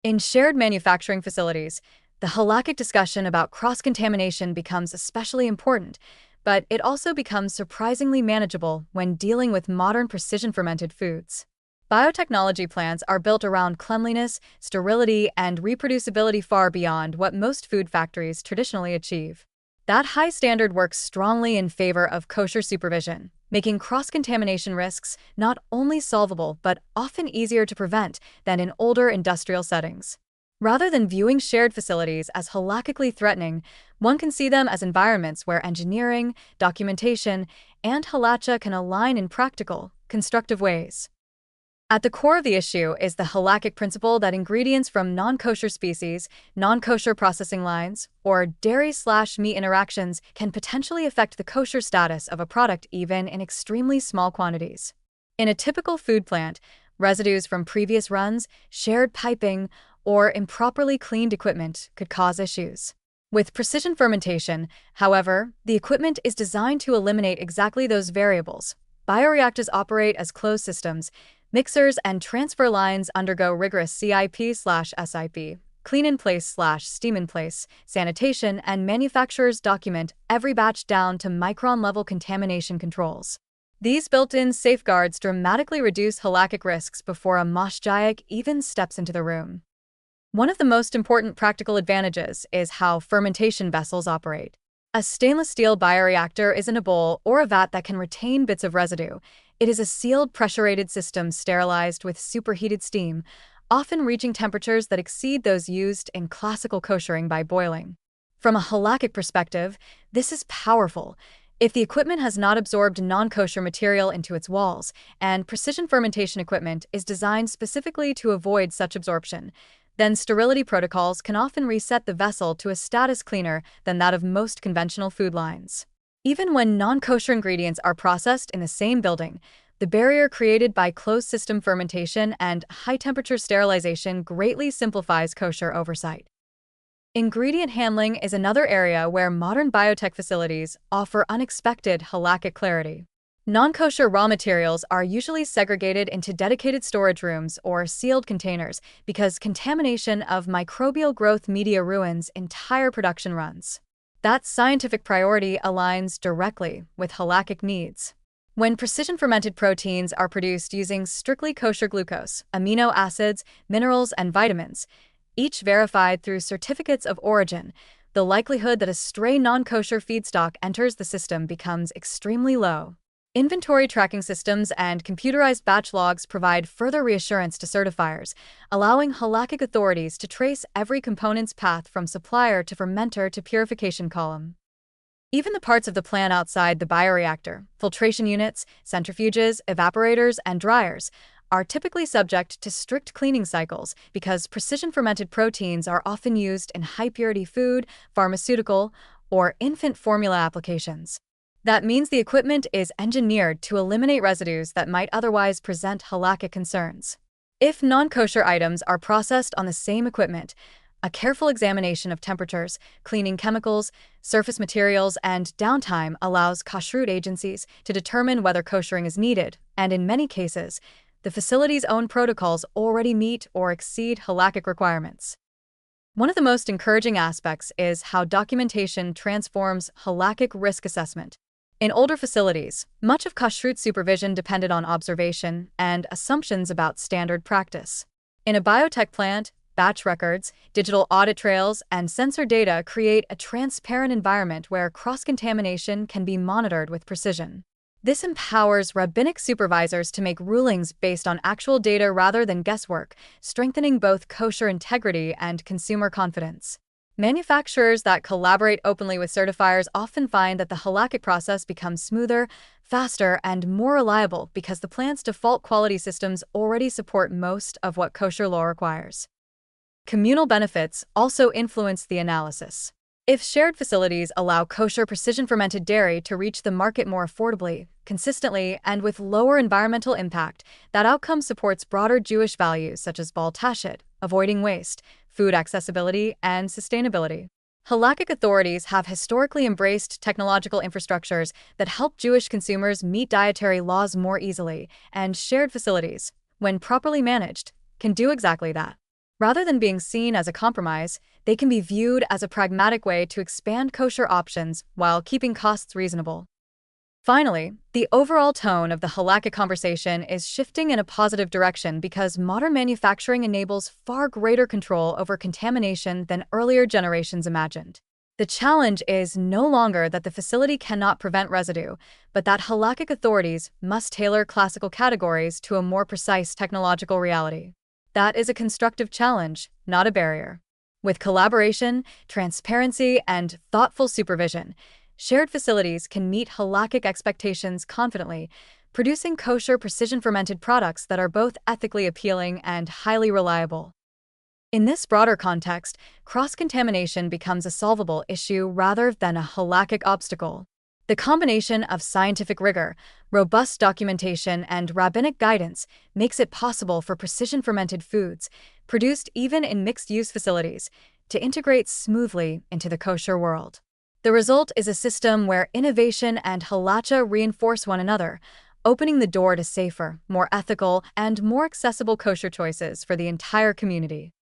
In shared manufacturing facilities, the halakhic discussion about cross-contamination becomes especially important, but it also becomes surprisingly manageable when dealing with modern precision-fermented foods. Biotechnology plants are built around cleanliness, sterility, and reproducibility far beyond what most food factories traditionally achieve. That high standard works strongly in favor of kosher supervision, making cross-contamination risks not only solvable but often easier to prevent than in older industrial settings. Rather than viewing shared facilities as halakhically threatening, one can see them as environments where engineering, documentation, and halacha can align in practical, constructive ways. At the core of the issue is the halakhic principle that ingredients from non-kosher species, non-kosher processing lines, or dairy/meat interactions can potentially affect the kosher status of a product even in extremely small quantities. In a typical food plant, residues from previous runs, shared piping, or improperly cleaned equipment could cause issues. With precision fermentation, however, the equipment is designed to eliminate exactly those variables. Bioreactors operate as closed systems. Mixers and transfer lines undergo rigorous CIP/SIP, clean-in-place/steam-in-place, sanitation, and manufacturers document every batch down to micron-level contamination controls. These built-in safeguards dramatically reduce halakhic risks before a moshgiach even steps into the room. One of the most important practical advantages is how fermentation vessels operate. A stainless steel bioreactor isn't a bowl or a vat that can retain bits of residue. It is a sealed, pressure-rated system sterilized with superheated steam, often reaching temperatures that exceed those used in classical koshering by boiling. From a halakhic perspective, this is powerful. If the equipment has not absorbed non-kosher material into its walls, and precision fermentation equipment is designed specifically to avoid such absorption, then sterility protocols can often reset the vessel to a status cleaner than that of most conventional food lines. Even when non-kosher ingredients are processed in the same building, the barrier created by closed-system fermentation and high-temperature sterilization greatly simplifies kosher oversight. Ingredient handling is another area where modern biotech facilities offer unexpected halakhic clarity. Non-kosher raw materials are usually segregated into dedicated storage rooms or sealed containers because contamination of microbial growth media ruins entire production runs. That scientific priority aligns directly with halakhic needs. When precision-fermented proteins are produced using strictly kosher glucose, amino acids, minerals, and vitamins, each verified through certificates of origin, the likelihood that a stray non-kosher feedstock enters the system becomes extremely low. Inventory tracking systems and computerized batch logs provide further reassurance to certifiers, allowing halakhic authorities to trace every component's path from supplier to fermenter to purification column. Even the parts of the plant outside the bioreactor, filtration units, centrifuges, evaporators, and dryers, are typically subject to strict cleaning cycles because precision-fermented proteins are often used in high-purity food, pharmaceutical, or infant formula applications. That means the equipment is engineered to eliminate residues that might otherwise present halakhic concerns. If non-kosher items are processed on the same equipment, a careful examination of temperatures, cleaning chemicals, surface materials, and downtime allows kashrut agencies to determine whether koshering is needed, and in many cases, the facility's own protocols already meet or exceed halakhic requirements. One of the most encouraging aspects is how documentation transforms halakhic risk assessment. In older facilities, much of kashrut supervision depended on observation and assumptions about standard practice. In a biotech plant, batch records, digital audit trails, and sensor data create a transparent environment where cross-contamination can be monitored with precision. This empowers rabbinic supervisors to make rulings based on actual data rather than guesswork, strengthening both kosher integrity and consumer confidence. Manufacturers that collaborate openly with certifiers often find that the halakhic process becomes smoother, faster, and more reliable because the plant's default quality systems already support most of what kosher law requires. Communal benefits also influence the analysis. If shared facilities allow kosher precision-fermented dairy to reach the market more affordably, consistently, and with lower environmental impact, that outcome supports broader Jewish values such as bal tashit, avoiding waste, food accessibility, and sustainability. Halakhic authorities have historically embraced technological infrastructures that help Jewish consumers meet dietary laws more easily, and shared facilities, when properly managed, can do exactly that. Rather than being seen as a compromise, they can be viewed as a pragmatic way to expand kosher options while keeping costs reasonable. Finally, the overall tone of the halakhic conversation is shifting in a positive direction because modern manufacturing enables far greater control over contamination than earlier generations imagined. The challenge is no longer that the facility cannot prevent residue, but that halakhic authorities must tailor classical categories to a more precise technological reality. That is a constructive challenge, not a barrier. With collaboration, transparency, and thoughtful supervision, shared facilities can meet halakhic expectations confidently, producing kosher precision-fermented products that are both ethically appealing and highly reliable. In this broader context, cross-contamination becomes a solvable issue rather than a halakhic obstacle. The combination of scientific rigor, robust documentation, and rabbinic guidance makes it possible for precision-fermented foods, produced even in mixed-use facilities, to integrate smoothly into the kosher world. The result is a system where innovation and halacha reinforce one another, opening the door to safer, more ethical, and more accessible kosher choices for the entire community.